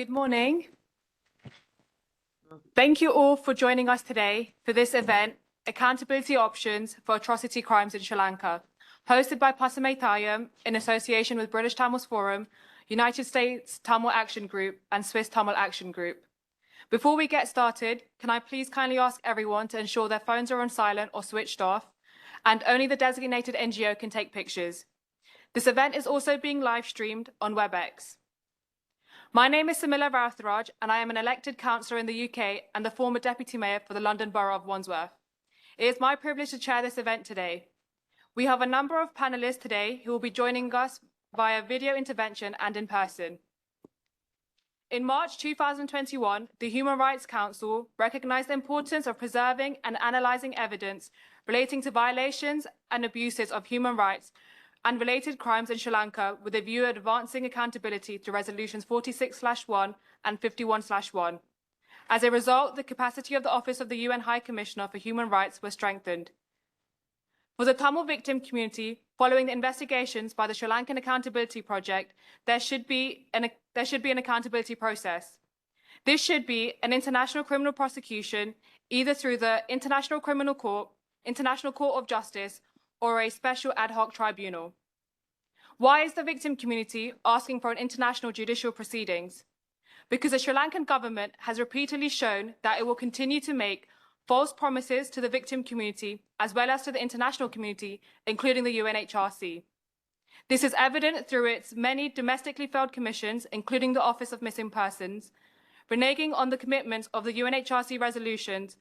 Good morning. Thank you all for joining us today for this event, Accountability Options for Atrocity Crimes in Sri Lanka, hosted by Pasumai Thaayagam in association with British Tamils Forum, United States Tamil Action Group, and Swiss Tamil Action Group. Before we get started, can I please kindly ask everyone to ensure their phones are on silent or switched off, and only the designated NGO can take pictures. This event is also being live streamed on WebEx. My name is Samila Varatharaj, and I am an elected councillor in the UK and the former Deputy Mayor for the London Borough of Wandsworth. It is my privilege to chair this event today. We have a number of panellists today who will be joining us via video intervention and in person. In March 2021, the Human Rights Council recognised the importance of preserving and analysing evidence relating to violations and abuses of human rights and related crimes in Sri Lanka with a view of advancing accountability through Resolutions 46/1 and 51/1. As a result, the capacity of the Office of the UN High Commissioner for Human Rights was strengthened. For the Tamil victim community, following the investigations by the Sri Lankan Accountability Project, there should be an accountability process. This should be an international criminal prosecution, either through the International Court of Justice, or a special ad hoc tribunal. Why is the victim community asking for an international judicial proceedings? Because the Sri Lankan government has repeatedly shown that it will continue to make false promises to the victim community as well as to the international community, including the UNHRC. This is evident through its many domestically failed commissions, including the Office of Missing Persons, reneging on the commitments of the UNHRC resolutions,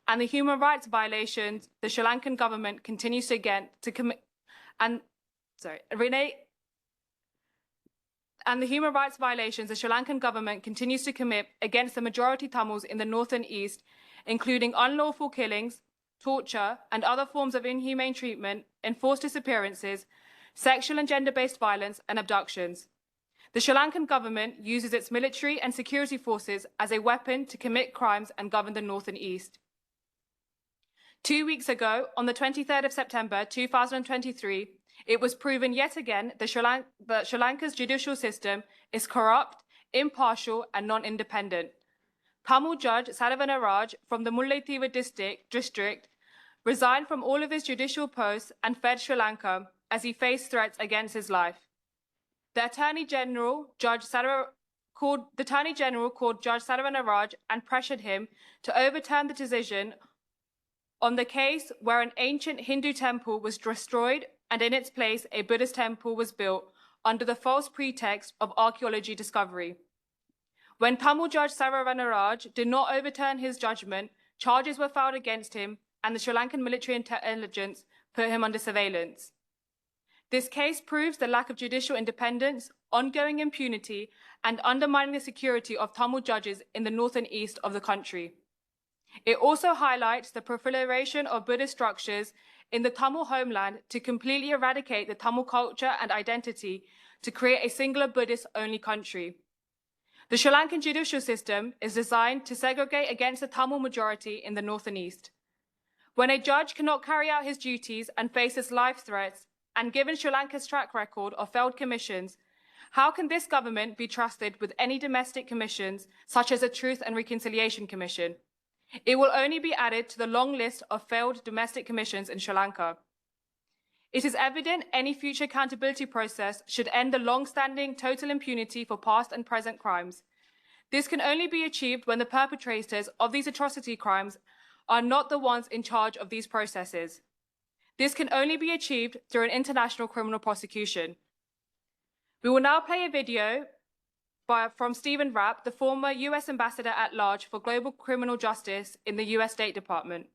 and the human rights violations the Sri Lankan government continues to commit, and the human rights violations the Sri Lankan government continues to commit against the majority Tamils in the north and east, including unlawful killings, torture, and other forms of inhumane treatment, enforced disappearances, sexual and gender-based violence, and abductions. The Sri Lankan government uses its military and security forces as a weapon to commit crimes and govern the north and east. 2 weeks ago, on the 23rd of September 2023, it was proven yet again that Sri Lanka's judicial system is corrupt, impartial, and non-independent. Tamil Judge Saravana Raj from the Mullaitivu district resigned from all of his judicial posts and fled Sri Lanka as he faced threats against his life. The Attorney General called Judge Saravana Raj and pressured him to overturn the decision on the case where an ancient Hindu temple was destroyed and in its place a Buddhist temple was built under the false pretext of archaeology discovery. When Tamil Judge Saravana Raj did not overturn his judgment, charges were filed against him and the Sri Lankan military intelligence put him under surveillance. This case proves the lack of judicial independence, ongoing impunity, and undermining the security of Tamil judges in the north and east of the country. It also highlights the proliferation of Buddhist structures in the Tamil homeland to completely eradicate the Tamil culture and identity to create a singular Buddhist-only country. The Sri Lankan judicial system is designed to segregate against the Tamil majority in the north and east. When a judge cannot carry out his duties and faces life threats, and given Sri Lanka's track record of failed commissions, how can this government be trusted with any domestic commissions, such as a Truth and Reconciliation Commission? It will only be added to the long list of failed domestic commissions in Sri Lanka. It is evident any future accountability process should end the long-standing total impunity for past and present crimes. This can only be achieved when the perpetrators of these atrocity crimes are not the ones in charge of these processes. This can only be achieved through an international criminal prosecution. We will now play a video from Stephen Rapp, the former US Ambassador at Large for Global Criminal Justice in the US State Department.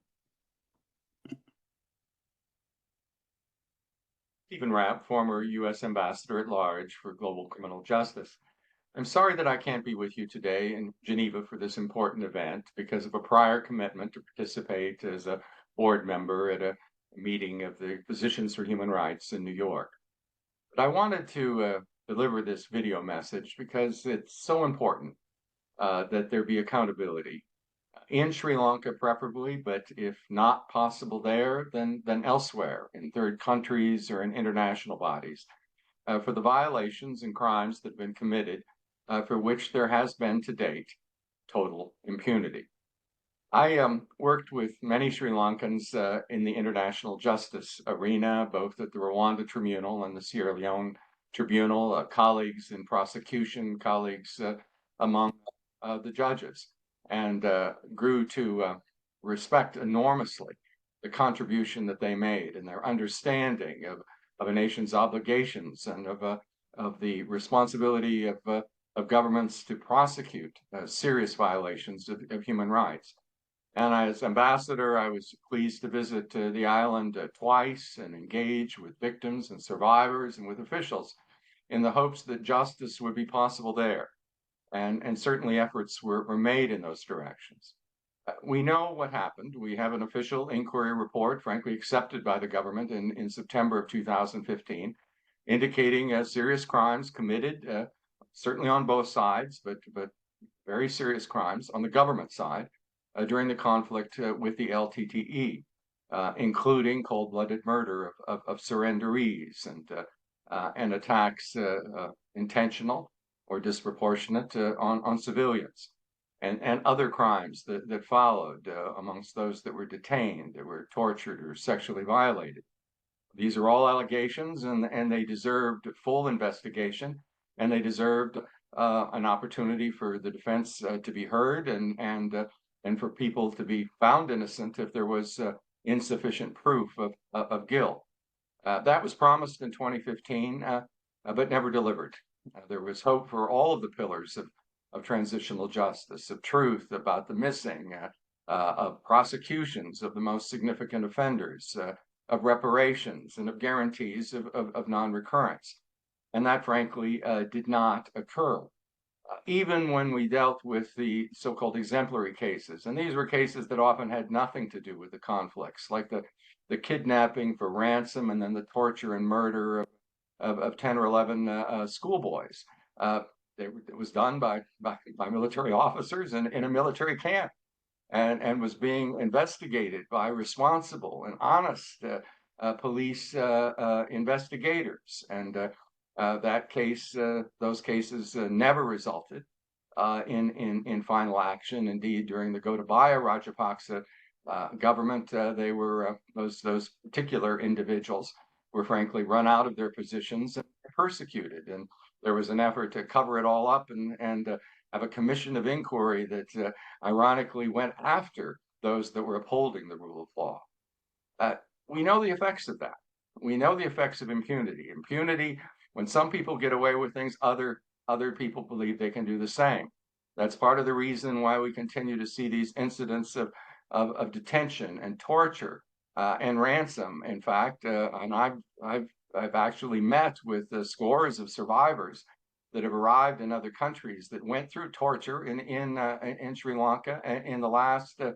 Stephen Rapp, former U.S. Ambassador at Large for Global Criminal Justice. I'm sorry that I can't be with you today in Geneva for this important event because of a prior commitment to participate as a board member at a meeting of the Physicians for Human Rights in New York. But I wanted to deliver this video message because it's so important that there be accountability in Sri Lanka preferably, but if not possible there, then elsewhere in third countries or in international bodies for the violations and crimes that have been committed for which there has been to date total impunity. I worked with many Sri Lankans in the international justice arena, both at the Rwanda Tribunal and the Sierra Leone Tribunal, colleagues in prosecution, colleagues among the judges, and grew to respect enormously the contribution that they made and their understanding of a nation's obligations and of the responsibility of governments to prosecute serious violations of human rights. And as ambassador, I was pleased to visit the island twice and engage with victims and survivors and with officials in the hopes that justice would be possible there. And certainly efforts were made in those directions. We know what happened. We have an official inquiry report, frankly accepted by the government in September of 2015, indicating serious crimes committed, certainly on both sides, but very serious crimes on the government side during the conflict with the LTTE, including cold-blooded murder of surrenderees and attacks intentional or disproportionate on civilians, and other crimes that followed amongst those that were detained, that were tortured or sexually violated. These are all allegations, and they deserved full investigation, and they deserved an opportunity for the defense to be heard and for people to be found innocent if there was insufficient proof of guilt. That was promised in 2015, but never delivered. There was hope for all of the pillars of transitional justice, of truth about the missing, of prosecutions of the most significant offenders, of reparations, and of guarantees of non-recurrence. And that, frankly, did not occur. Even when we dealt with the so-called exemplary cases, and these were cases that often had nothing to do with the conflicts, like the kidnapping for ransom and then the torture and murder of 10 or 11 schoolboys. It was done by military officers in a military camp and was being investigated by responsible and honest police investigators. And those cases never resulted in final action. Indeed, during the Gotabaya Rajapaksa government, those particular individuals were frankly run out of their positions and persecuted. And there was an effort to cover it all up and have a commission of inquiry that ironically went after those that were upholding the rule of law. We know the effects of that. We know the effects of impunity. Impunity, when some people get away with things, other people believe they can do the same. That's part of the reason why we continue to see these incidents of detention and torture and ransom. In fact, and I've actually met with scores of survivors that have arrived in other countries that went through torture in Sri Lanka in the last 4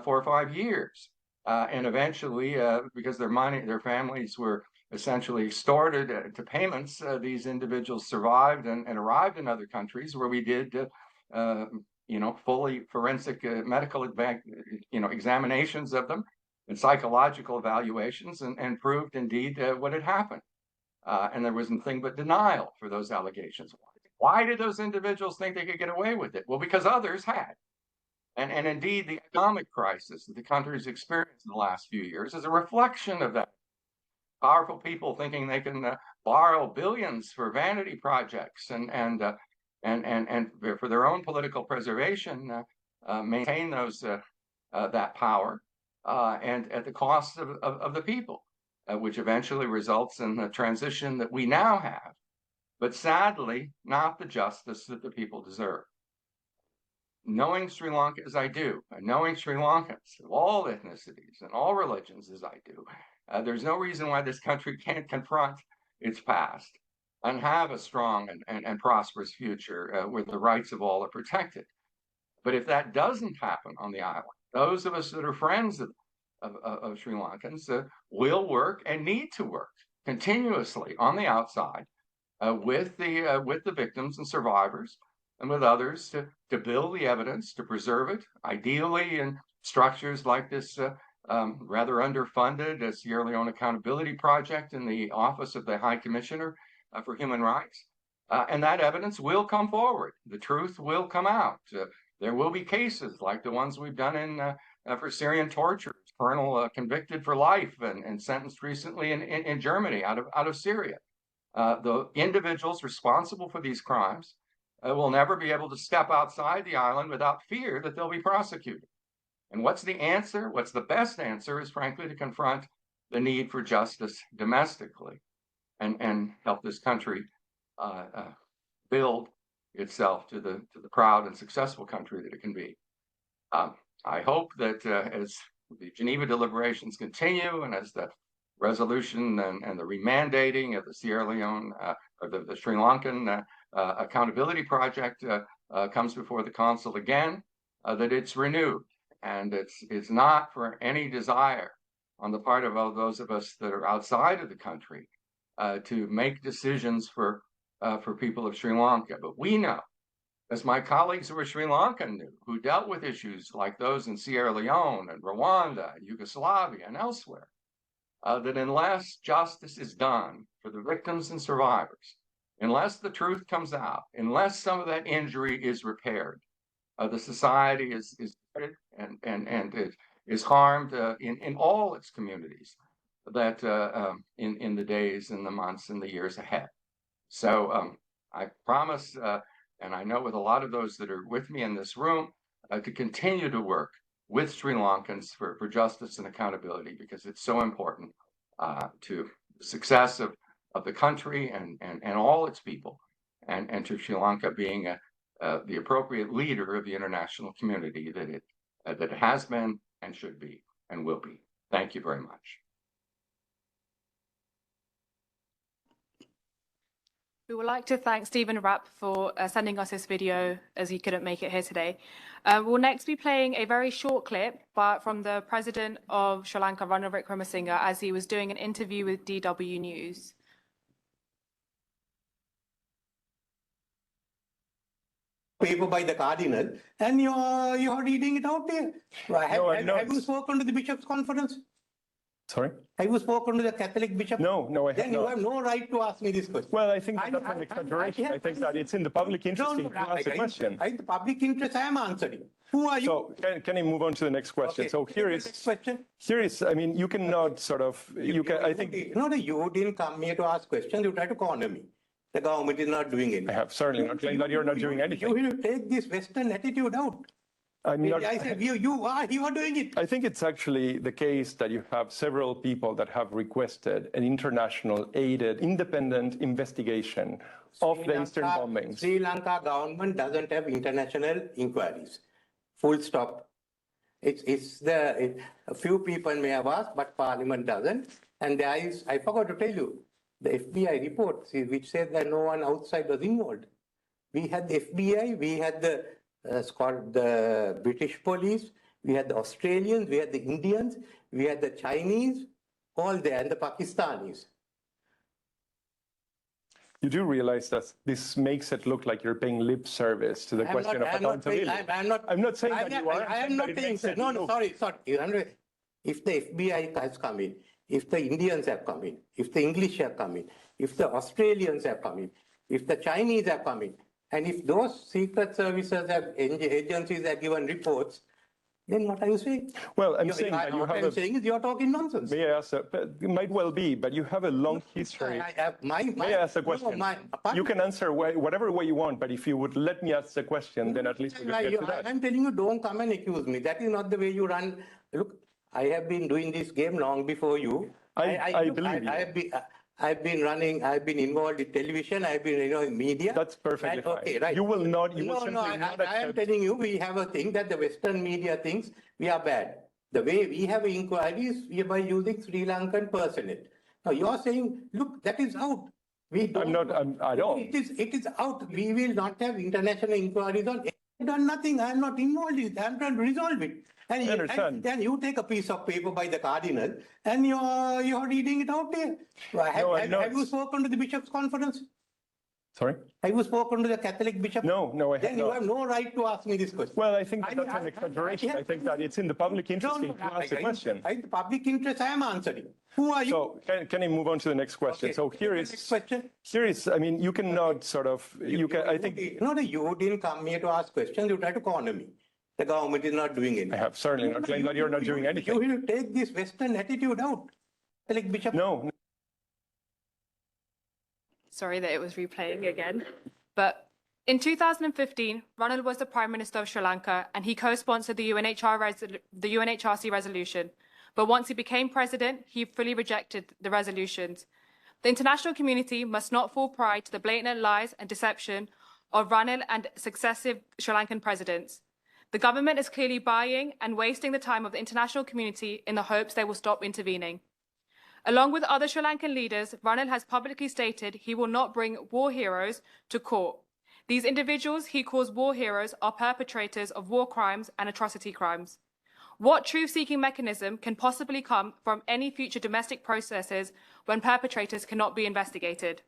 or 5 years, and eventually, because their families were essentially extorted to payments, these individuals survived and arrived in other countries where we did, fully forensic medical, examinations of them and psychological evaluations, and proved indeed what had happened. And there was nothing but denial for those allegations. Why did those individuals think they could get away with it? Well, because others had. And indeed, the economic crisis that the country's experienced in the last few years is a reflection of that. Powerful people thinking they can borrow billions for vanity projects and for their own political preservation, maintain that power, and at the cost of the people, which eventually results in the transition that we now have, but sadly not the justice that the people deserve. Knowing Sri Lanka as I do, and knowing Sri Lankans of all ethnicities and all religions as I do, there's no reason why this country can't confront its past and have a strong and prosperous future where the rights of all are protected. But if that doesn't happen on the island, those of us that are friends of Sri Lankans will work and need to work continuously on the outside with the victims and survivors and with others to build the evidence, to preserve it, ideally in structures like this rather underfunded Sierra Leone Accountability Project in the Office of the High Commissioner for Human Rights, And that evidence will come forward. The truth will come out. There will be cases like the ones we've done for Syrian torture. Colonel convicted for life and sentenced recently in Germany out of Syria. The individuals responsible for these crimes will never be able to step outside the island without fear that they'll be prosecuted. And what's the answer? What's the best answer is frankly to confront the need for justice domestically and help this country build itself to the proud and successful country that it can be. I hope that as the Geneva deliberations continue and as the resolution and the remandating of the Sierra Leone or the Sri Lankan accountability project comes before the council again, that it's renewed. And it's not for any desire on the part of all those of us that are outside of the country to make decisions for people of Sri Lanka. But we know, as my colleagues who are Sri Lankan knew, who dealt with issues like those in Sierra Leone and Rwanda, Yugoslavia, and elsewhere, that unless justice is done for the victims and survivors, unless the truth comes out, unless some of that injury is repaired, the society is and it is harmed in all its communities that in the days and the months and the years ahead. So I promise, and I know with a lot of those that are with me in this room, to continue to work with Sri Lankans for justice and accountability, because it's so important to the success of the country and all its people, and to Sri Lanka being the appropriate leader of the international community that it has been and should be and will be. Thank you very much. We would like to thank Stephen Rapp for sending us this video as he couldn't make it here today. We'll next be playing a very short clip from the President of Sri Lanka, Ranil Wickremesinghe, as he was doing an interview with DW News. Paper by the cardinal, and you're reading it out there. Have you spoken to the Bishops' Conference? Sorry? Have you spoken to the Catholic bishop? No, I have Then not. you have no right to ask me this question. Well, I think that's an exaggeration. I think that it's in the public interest to ask the question. The public interest I am answering. Who are you? So can I move on to the next question? Okay. So here is, I mean, you cannot sort of, you didn't come here to ask questions. You try to corner me. The government is not doing anything. I have certainly not claimed that you're not doing anything. You will take this Western attitude out. I'm not, I said, you are doing it. I think it's actually the case that you have several people that have requested an international aided independent investigation of the Eastern bombings. Sri Lanka government doesn't have international inquiries. Full stop. A few people may have asked, but Parliament doesn't. And there is, I forgot to tell you, the FBI report, which said that no one outside was involved. We had the FBI, we had the British police, we had the Australians, we had the Indians, we had the Chinese, all there, and the Pakistanis. You do realize that this makes it look like you're paying lip service to the question of accountability. I'm not saying that you are. I am not saying that. No, sorry. If the FBI has come in, if the Indians have come in, if the English have come in, if the Australians have come in, if the Chinese have come in, and if those secret services agencies have given reports, then what are you saying? Well, I'm saying that what I'm saying is you're talking nonsense. May I ask, it might well be, but you have a long history. May I ask a question? You can answer whatever way you want, but if you would let me ask the question, then at least we can get to that. I'm telling you, don't come and accuse me. That is not the way you run. Look, I have been doing this game long before you. I believe you. I've been involved in television, I've been in media. That's perfectly fine. Okay, right. You will not, I am telling you, we have a thing that the Western media thinks we are bad. The way we have inquiries, we are by using Sri Lankan personnel. Now you're saying, look, that is out. We don't. I don't. It is out. We will not have international inquiries on it. I've done nothing. I'm not involved in it. I'm trying to resolve it. And then you take a piece of paper by the cardinal and you're reading it out there. Have you spoken to the Bishops' Conference? Sorry? Have you spoken to the Catholic bishop? No, I have Then you not. have no right to ask me this question. Well, I think that's an exaggeration. I think that it's in the public interest to ask the question. In the public interest, I am answering. Who are you? So can I move on to the next question? Okay. So here is, next question. I mean, you cannot sort of, I think. No, you didn't come here to ask questions. You try to corner me. The government is not doing anything. I have certainly not claimed that you're not doing anything. You will take this Western attitude out. Catholic bishop. No. Sorry that it was replaying again. But in 2015, Ranil was the Prime Minister of Sri Lanka and he co-sponsored the UNHRC resolution. But once he became president, he fully rejected the resolutions. The international community must not fall prey to the blatant lies and deception of Ranil and successive Sri Lankan presidents. The government is clearly buying and wasting the time of the international community in the hopes they will stop intervening. Along with other Sri Lankan leaders, Ranil has publicly stated he will not bring war heroes to court. These individuals he calls war heroes are perpetrators of war crimes and atrocity crimes. What truth-seeking mechanism can possibly come from any future domestic processes when perpetrators cannot be investigated?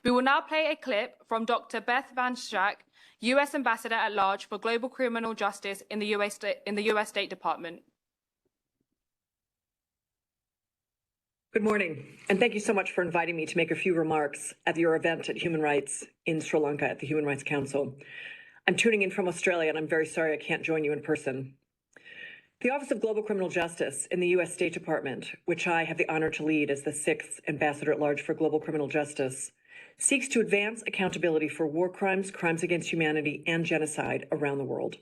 We will now play a clip from Dr. Beth Van Schaack, U.S. Ambassador at Large for Global Criminal Justice in the U.S. State Department. Good morning, and thank you so much for inviting me to make a few remarks at your event at Human Rights in Sri Lanka at the Human Rights Council. I'm tuning in from Australia, and I'm very sorry I can't join you in person. The Office of Global Criminal Justice in the U.S. State Department, which I have the honor to lead as the 6th Ambassador at Large for Global Criminal Justice, seeks to advance accountability for war crimes, crimes against humanity, and genocide around the world.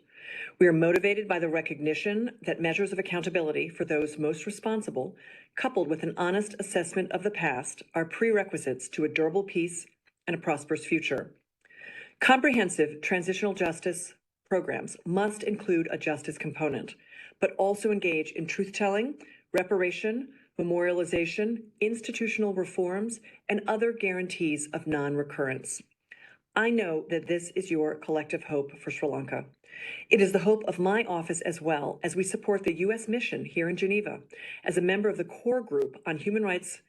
We are motivated by the recognition that measures of accountability for those most responsible, coupled with an honest assessment of the past, are prerequisites to a durable peace and a prosperous future. Comprehensive transitional justice programs must include a justice component, but also engage in truth-telling, reparation, memorialization, institutional reforms, and other guarantees of non-recurrence. I know that this is your collective hope for Sri Lanka. It is the hope of my office as well, as we support the U.S. mission here in Geneva as a member of the core group on human rights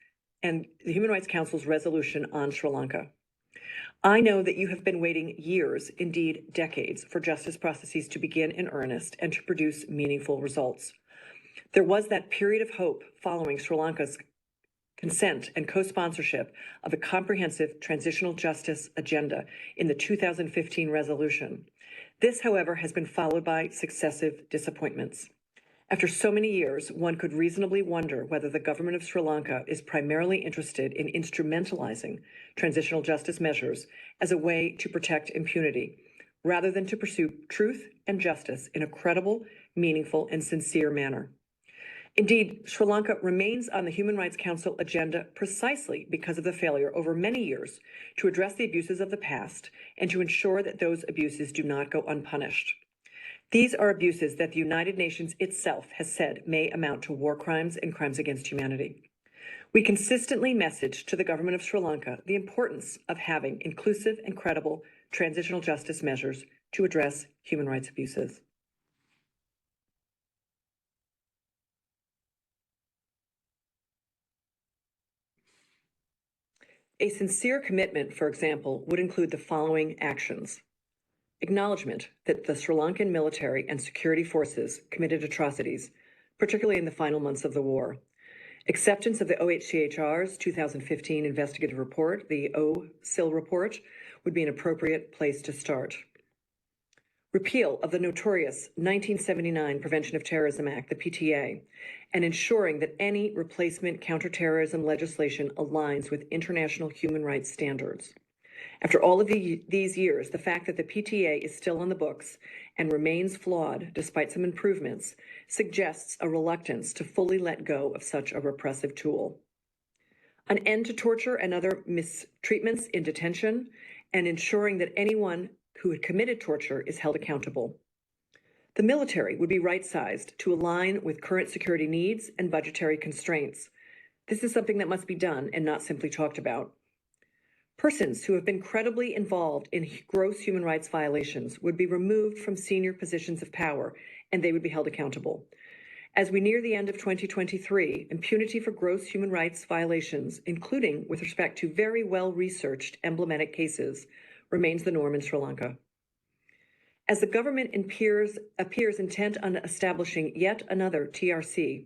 and the Human Rights Council's resolution on Sri Lanka. I know that you have been waiting years, indeed decades, for justice processes to begin in earnest and to produce meaningful results. There was that period of hope following Sri Lanka's consent and co-sponsorship of a comprehensive transitional justice agenda in the 2015 resolution. This, however, has been followed by successive disappointments. After so many years, one could reasonably wonder whether the government of Sri Lanka is primarily interested in instrumentalizing transitional justice measures as a way to protect impunity, rather than to pursue truth and justice in a credible, meaningful, and sincere manner. Indeed, Sri Lanka remains on the Human Rights Council agenda precisely because of the failure over many years to address the abuses of the past and to ensure that those abuses do not go unpunished. These are abuses that the United Nations itself has said may amount to war crimes and crimes against humanity. We consistently message to the government of Sri Lanka the importance of having inclusive and credible transitional justice measures to address human rights abuses. A sincere commitment, for example, would include the following actions. Acknowledgement that the Sri Lankan military and security forces committed atrocities, particularly in the final months of the war. Acceptance of the OHCHR's 2015 investigative report, the OSIL report, would be an appropriate place to start. Repeal of the notorious 1979 Prevention of Terrorism Act, the PTA, and ensuring that any replacement counterterrorism legislation aligns with international human rights standards. After all of these years, the fact that the PTA is still on the books and remains flawed despite some improvements suggests a reluctance to fully let go of such a repressive tool. An end to torture and other mistreatments in detention, and ensuring that anyone who had committed torture is held accountable. The military would be right-sized to align with current security needs and budgetary constraints. This is something that must be done and not simply talked about. Persons who have been credibly involved in gross human rights violations would be removed from senior positions of power, and they would be held accountable. As we near the end of 2023, impunity for gross human rights violations, including with respect to very well-researched emblematic cases, remains the norm in Sri Lanka. As the government appears intent on establishing yet another TRC,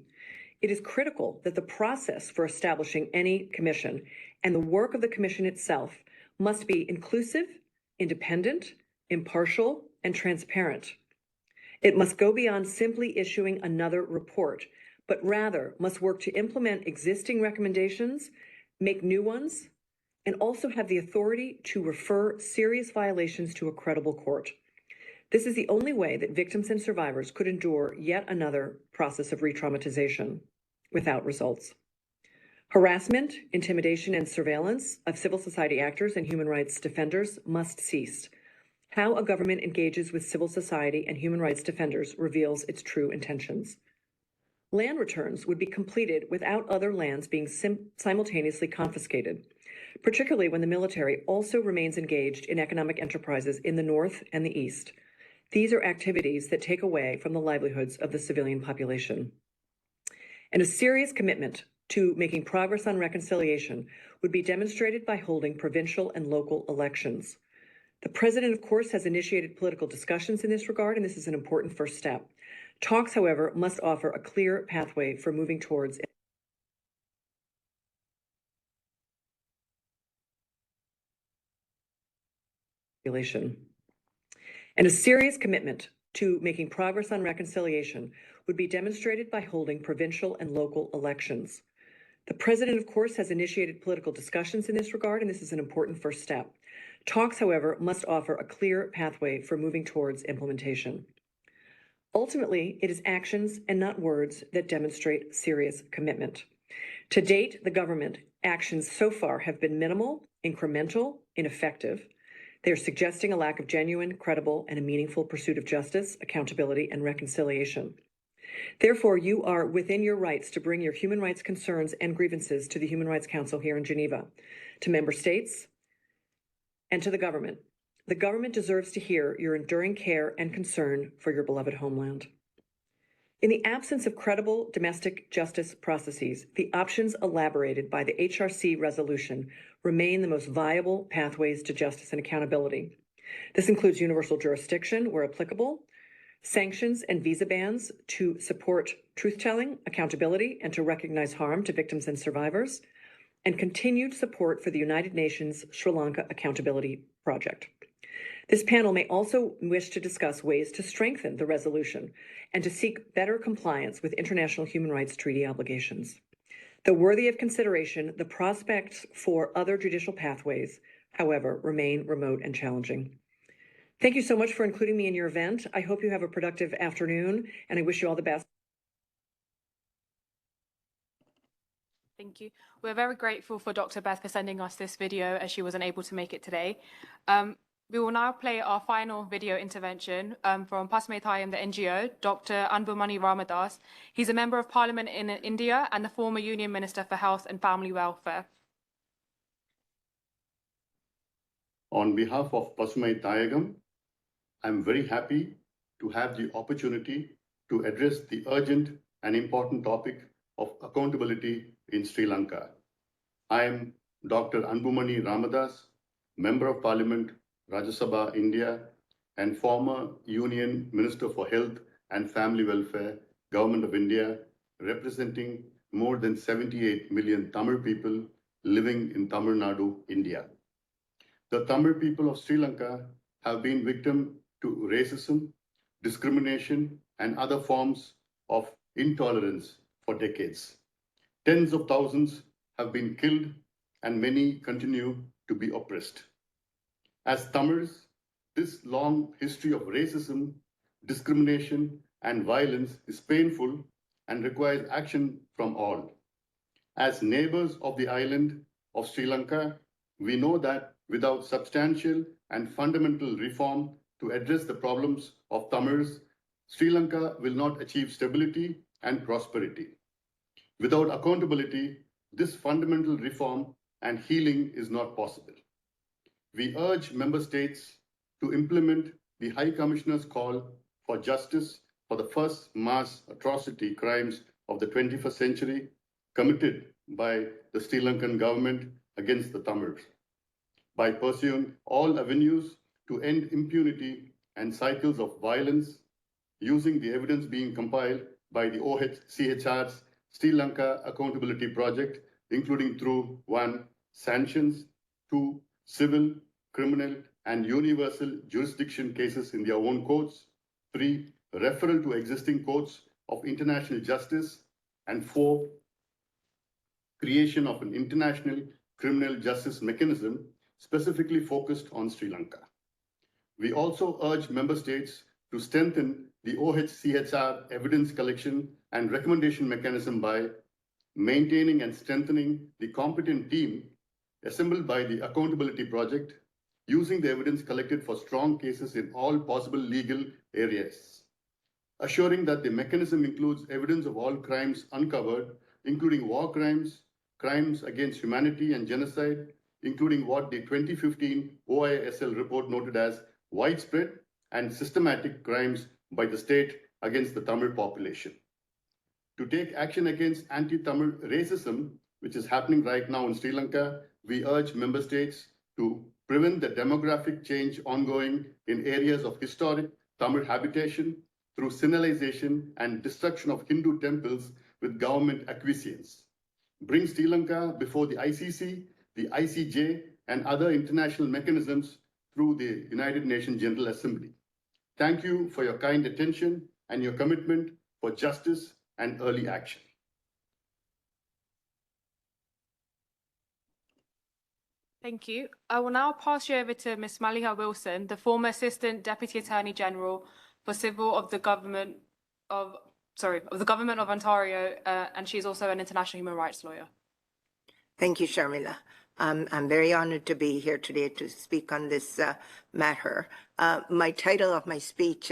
it is critical that the process for establishing any commission and the work of the commission itself must be inclusive, independent, impartial, and transparent. It must go beyond simply issuing another report, but rather must work to implement existing recommendations, make new ones, and also have the authority to refer serious violations to a credible court. This is the only way that victims and survivors could endure yet another process of re-traumatization without results. Harassment, intimidation, and surveillance of civil society actors and human rights defenders must cease. How a government engages with civil society and human rights defenders reveals its true intentions. Land returns would be completed without other lands being simultaneously confiscated, particularly when the military also remains engaged in economic enterprises in the North and the East. These are activities that take away from the livelihoods of the civilian population. And a serious commitment to making progress on reconciliation would be demonstrated by holding provincial and local elections. The president, of course, has initiated political discussions in this regard, and this is an important first step. Talks, however, must offer a clear pathway for moving towards and a serious commitment to making progress on reconciliation would be demonstrated by holding provincial and local elections. The president, of course, has initiated political discussions in this regard, and this is an important first step. Talks, however, must offer a clear pathway for moving towards implementation. Ultimately, it is actions and not words that demonstrate serious commitment. To date, the government actions so far have been minimal, incremental, ineffective. They are suggesting a lack of genuine, credible, and a meaningful pursuit of justice, accountability, and reconciliation. Therefore, you are within your rights to bring your human rights concerns and grievances to the Human Rights Council here in Geneva, to member states, and to the government. The government deserves to hear your enduring care and concern for your beloved homeland. In the absence of credible domestic justice processes, the options elaborated by the HRC resolution remain the most viable pathways to justice and accountability. This includes universal jurisdiction where applicable, sanctions and visa bans to support truth-telling, accountability, and to recognize harm to victims and survivors, and continued support for the United Nations Sri Lanka Accountability Project. This panel may also wish to discuss ways to strengthen the resolution and to seek better compliance with international human rights treaty obligations. Though worthy of consideration, the prospects for other judicial pathways, however, remain remote and challenging. Thank you so much for including me in your event. I hope you have a productive afternoon, and I wish you all the best. Thank you. We're very grateful for Dr. Beth for sending us this video as she wasn't able to make it today. We will now play our final video intervention from Pasumai Thaayagam, the NGO, Dr. Anbumani Ramadas. He's a member of parliament in India and the former Union Minister for Health and Family Welfare. On behalf of Pasumai Thaayagam, I'm very happy to have the opportunity to address the urgent and important topic of accountability in Sri Lanka. I am Dr. Anbumani Ramadas, Member of Parliament, Rajya Sabha, India, and former Union Minister for Health and Family Welfare, Government of India, representing more than 78 million Tamil people living in Tamil Nadu, India. The Tamil people of Sri Lanka have been victim to racism, discrimination, and other forms of intolerance for decades. Tens of thousands have been killed and many continue to be oppressed. As Tamils, this long history of racism, discrimination, and violence is painful and requires action from all. As neighbors of the island of Sri Lanka, we know that without substantial and fundamental reform to address the problems of Tamils, Sri Lanka will not achieve stability and prosperity. Without accountability, this fundamental reform and healing is not possible. We urge member states to implement the High Commissioner's call for justice for the first mass atrocity crimes of the 21st century committed by the Sri Lankan government against the Tamils, by pursuing all avenues to end impunity and cycles of violence, using the evidence being compiled by the OHCHR's Sri Lanka Accountability Project, including through 1. Sanctions, 2. Civil, criminal, and universal jurisdiction cases in their own courts, 3. Referral to existing courts of international justice, and 4. Creation of an international criminal justice mechanism specifically focused on Sri Lanka. We also urge member states to strengthen the OHCHR evidence collection and recommendation mechanism by maintaining and strengthening the competent team assembled by the Accountability Project, using the evidence collected for strong cases in all possible legal areas, assuring that the mechanism includes evidence of all crimes uncovered, including war crimes, crimes against humanity and genocide, including what the 2015 OISL report noted as widespread and systematic crimes by the state against the Tamil population. To take action against anti-Tamil racism, which is happening right now in Sri Lanka, we urge member states to prevent the demographic change ongoing in areas of historic Tamil habitation through signalization and destruction of Hindu temples with government acquiescence. Bring Sri Lanka before the ICC, the ICJ, and other international mechanisms through the United Nations General Assembly. Thank you for your kind attention and your commitment for justice and early action. Thank you. I will now pass you over to Ms. Maliha Wilson, the former Assistant Deputy Attorney General for Civil of the Government of Ontario, and she's also an international human rights lawyer. Thank you, Sharmila. I'm very honored to be here today to speak on this matter. My title of my speech,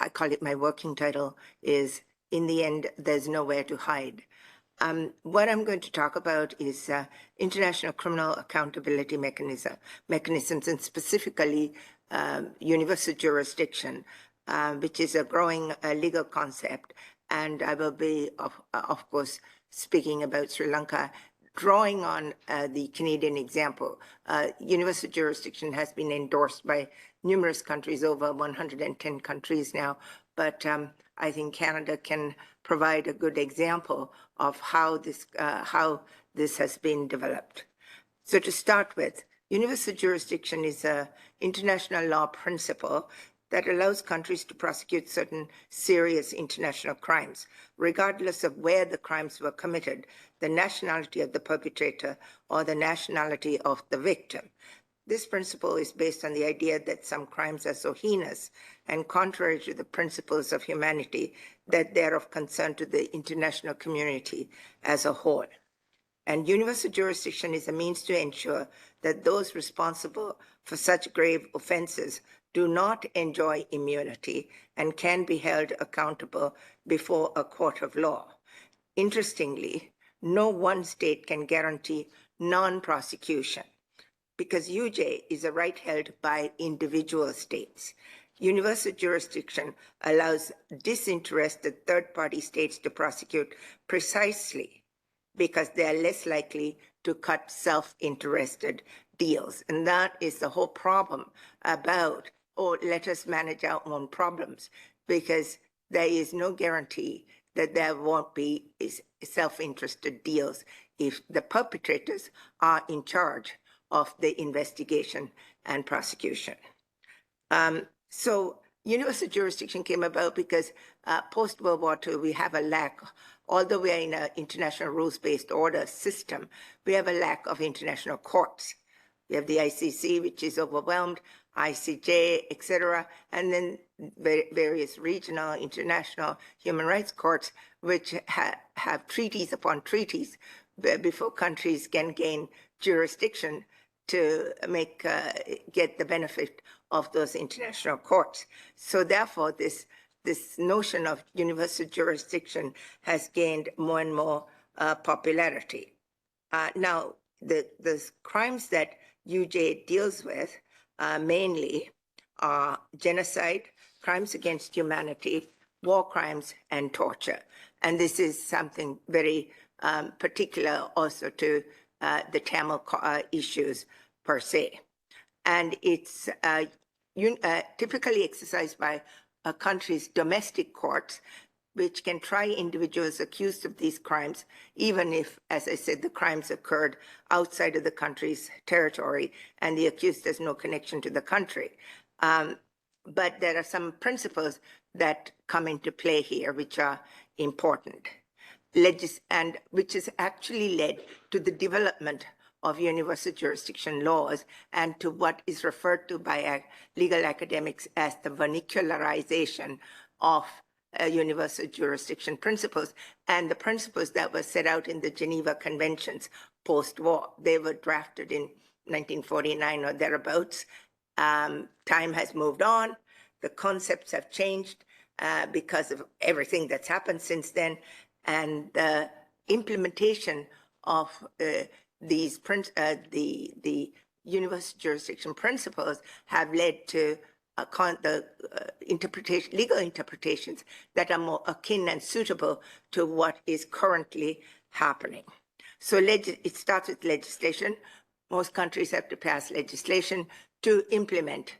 I call it my working title, is "In the End, There's Nowhere to Hide." What I'm going to talk about is international criminal accountability mechanisms, and specifically universal jurisdiction, which is a growing legal concept. And I will be, of course, speaking about Sri Lanka, drawing on the Canadian example. Universal jurisdiction has been endorsed by numerous countries, over 110 countries now, but I think Canada can provide a good example of how this has been developed. So to start with, universal jurisdiction is an international law principle that allows countries to prosecute certain serious international crimes, regardless of where the crimes were committed, the nationality of the perpetrator, or the nationality of the victim. This principle is based on the idea that some crimes are so heinous and contrary to the principles of humanity that they are of concern to the international community as a whole. And universal jurisdiction is a means to ensure that those responsible for such grave offenses do not enjoy immunity and can be held accountable before a court of law. Interestingly, no one state can guarantee non-prosecution because UJ is a right held by individual states. Universal jurisdiction allows disinterested third-party states to prosecute precisely because they are less likely to cut self-interested deals. And that is the whole problem about, oh, let us manage our own problems, because there is no guarantee that there won't be self-interested deals if the perpetrators are in charge of the investigation and prosecution. So universal jurisdiction came about because post-World War II, we have a lack, although we are in an international rules-based order system, we have a lack of international courts. We have the ICC, which is overwhelmed, ICJ, etc., and then various regional, international human rights courts, which have treaties upon treaties before countries can gain jurisdiction to get the benefit of those international courts. So therefore, this notion of universal jurisdiction has gained more and more popularity. Now, the crimes that UJ deals with mainly are genocide, crimes against humanity, war crimes, and torture. And this is something very particular also to the Tamil issues per se. And it's typically exercised by a country's domestic courts, which can try individuals accused of these crimes, even if, as I said, the crimes occurred outside of the country's territory and the accused has no connection to the country. But there are some principles that come into play here, which are important, and which has actually led to the development of universal jurisdiction laws and to what is referred to by legal academics as the vernicularization of universal jurisdiction principles and the principles that were set out in the Geneva Conventions post-war. They were drafted in 1949 or thereabouts. Time has moved on. The concepts have changed because of everything that's happened since then. And the implementation of these the universal jurisdiction principles have led to the legal interpretations that are more akin and suitable to what is currently happening. So it starts with legislation. Most countries have to pass legislation to implement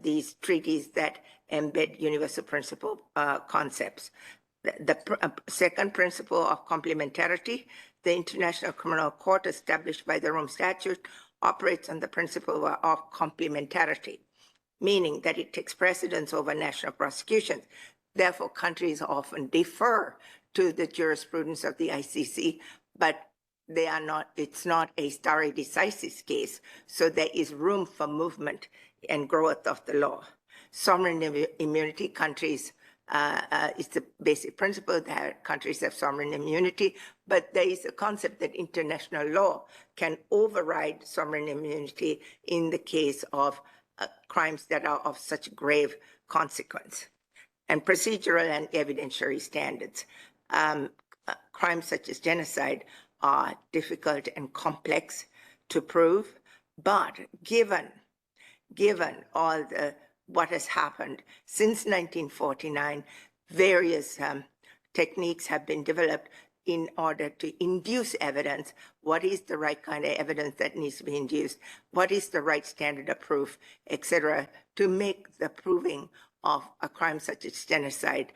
these treaties that embed universal principle concepts. The second principle of complementarity, the International Criminal Court established by the Rome Statute operates on the principle of complementarity, meaning that it takes precedence over national prosecutions. Therefore, countries often defer to the jurisprudence of the ICC, but they are not, it's not a stare decisis case, so there is room for movement and growth of the law. Sovereign immunity, countries, it's the basic principle that countries have sovereign immunity, but there is a concept that international law can override sovereign immunity in the case of crimes that are of such grave consequence. And procedural and evidentiary standards. Crimes such as genocide are difficult and complex to prove, but given all what has happened since 1949, various techniques have been developed in order to induce evidence. What is the right kind of evidence that needs to be induced? What is the right standard of proof, etc., to make the proving of a crime such as genocide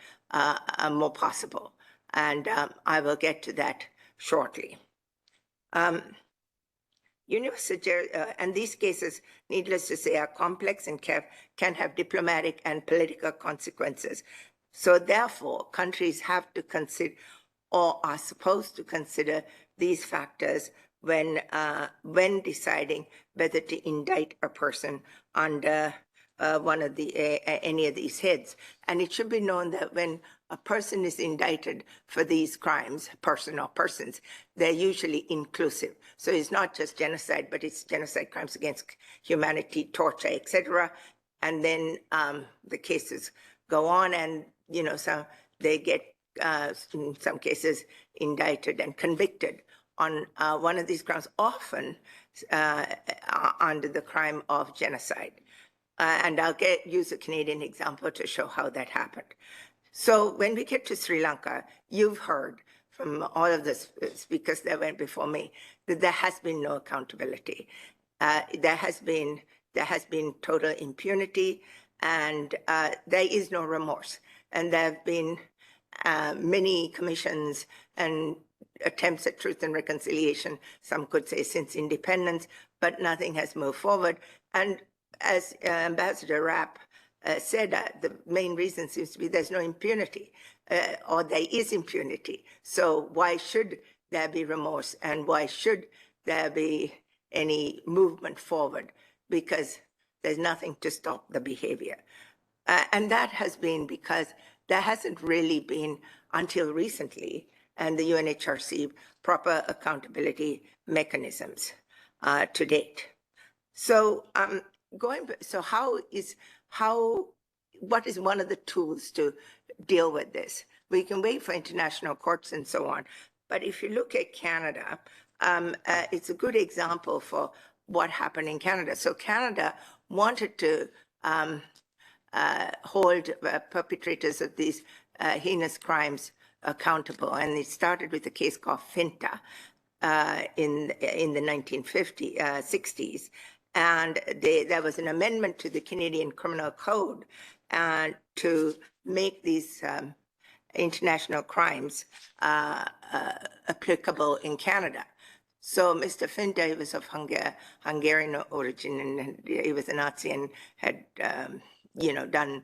more possible? And I will get to that shortly. And these cases, needless to say, are complex and can have diplomatic and political consequences. So therefore, countries have to consider, or are supposed to consider, these factors when deciding whether to indict a person under one of the any of these heads. And it should be known that when a person is indicted for these crimes, person or persons, they're usually inclusive. So it's not just genocide, but it's genocide, crimes against humanity, torture, etc. And then the cases go on, and so they get in some cases indicted and convicted on one of these crimes, often under the crime of genocide. And I'll use a Canadian example to show how that happened. So when we get to Sri Lanka, you've heard from all of the speakers that went before me that there has been no accountability. There has been total impunity, and there is no remorse. And there have been many commissions and attempts at truth and reconciliation, some could say since independence, but nothing has moved forward. And as Ambassador Rapp said, the main reason seems to be there's no impunity, or there is impunity. So why should there be remorse, and why should there be any movement forward? Because there's nothing to stop the behavior. And that has been because there hasn't really been, until recently, and the UNHRC, proper accountability mechanisms to date. So what is one of the tools to deal with this? We can wait for international courts and so on, but if you look at Canada, it's a good example for what happened in Canada. So Canada wanted to hold perpetrators of these heinous crimes accountable. And it started with a case called Finta in the 1960s. And there was an amendment to the Canadian Criminal Code to make these international crimes applicable in Canada. So Mr. Finta, he was of Hungarian origin, and he was a Nazi and had, done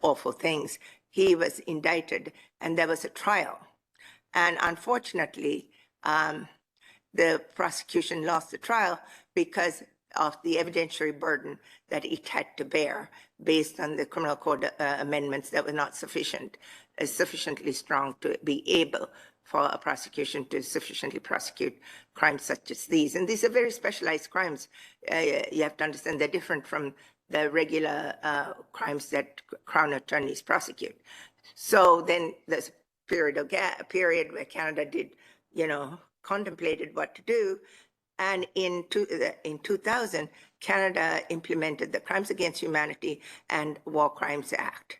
awful things. He was indicted, and there was a trial. And unfortunately, the prosecution lost the trial because of the evidentiary burden that it had to bear based on the criminal code amendments that were not sufficiently strong to be able for a prosecution to sufficiently prosecute crimes such as these. And these are very specialized crimes. You have to understand they're different from the regular crimes that Crown attorneys prosecute. So then there's a period where Canada did, contemplated what to do. And in 2000, Canada implemented the Crimes Against Humanity and War Crimes Act.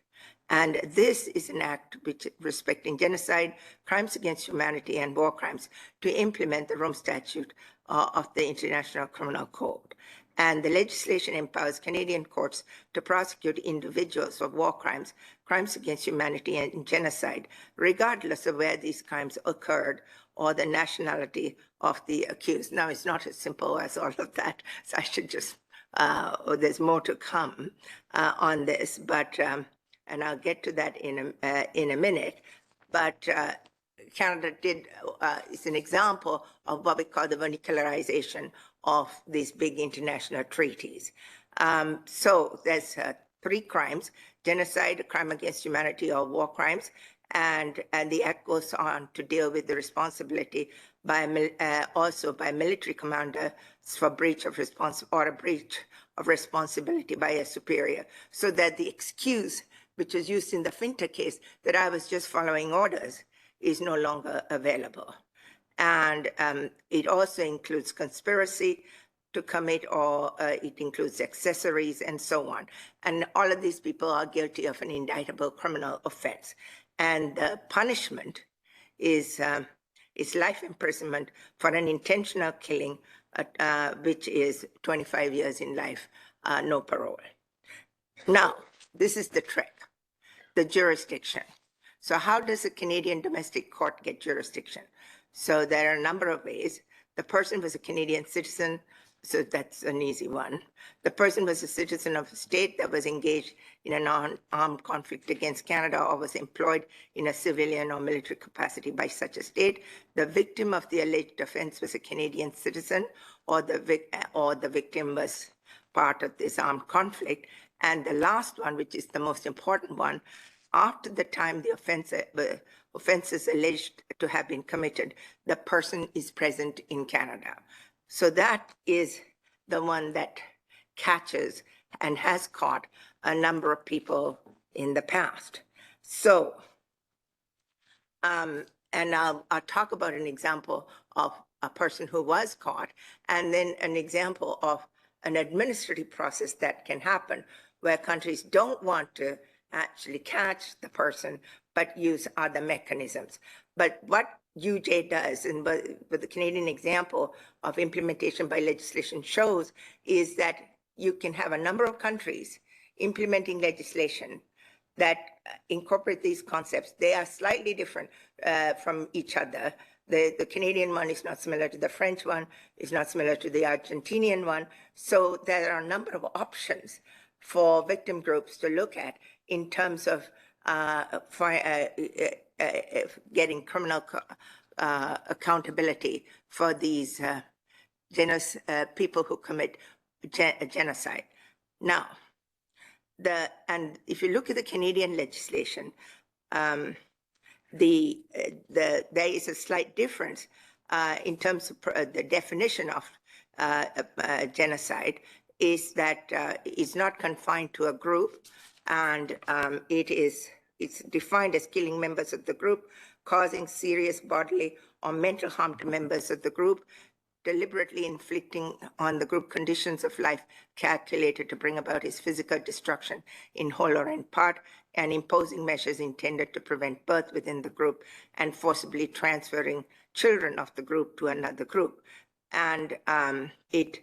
And this is an act which respecting genocide, crimes against humanity, and war crimes to implement the Rome Statute of the International Criminal Code. And the legislation empowers Canadian courts to prosecute individuals for war crimes, crimes against humanity, and genocide, regardless of where these crimes occurred or the nationality of the accused. Now, it's not as simple as all of that, so I should just, there's more to come on this, but, and I'll get to that in a minute, but Canada is an example of what we call the verticalization of these big international treaties. So there's 3 crimes: genocide, a crime against humanity, or war crimes. And the act goes on to deal with the responsibility also by military commanders for breach of responsibility by a superior, so that the excuse which was used in the Finta case that I was just following orders is no longer available. And it also includes conspiracy to commit, or it includes accessories and so on. And all of these people are guilty of an indictable criminal offense. And the punishment is life imprisonment for an intentional killing, which is 25 years in life, no parole. Now, this is the trick, the jurisdiction. So how does a Canadian domestic court get jurisdiction? So there are a number of ways. The person was a Canadian citizen, so that's an easy one. The person was a citizen of a state that was engaged in an armed conflict against Canada or was employed in a civilian or military capacity by such a state. The victim of the alleged offense was a Canadian citizen, or the victim was part of this armed conflict. And the last one, which is the most important one, after the time the offense is alleged to have been committed, the person is present in Canada. So that is the one that catches and has caught a number of people in the past. So, and I'll talk about an example of a person who was caught, and then an example of an administrative process that can happen where countries don't want to actually catch the person, but use other mechanisms. But what UJ does, and with the Canadian example of implementation by legislation shows, is that you can have a number of countries implementing legislation that incorporate these concepts. They are slightly different from each other. The Canadian one is not similar to the French one, is not similar to the Argentinian one. So there are a number of options for victim groups to look at in terms of getting criminal accountability for these people who commit genocide. Now, and if you look at the Canadian legislation, there is a slight difference in terms of the definition of genocide, is that it's not confined to a group, and it's defined as killing members of the group, causing serious bodily or mental harm to members of the group, deliberately inflicting on the group conditions of life calculated to bring about his physical destruction in whole or in part, and imposing measures intended to prevent birth within the group and forcibly transferring children of the group to another group. And the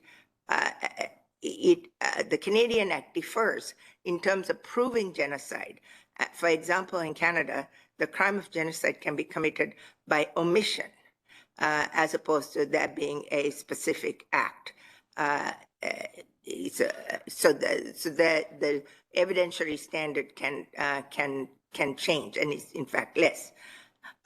Canadian Act differs in terms of proving genocide. For example, in Canada, the crime of genocide can be committed by omission, as opposed to there being a specific act. So the evidentiary standard can change, and is in fact less.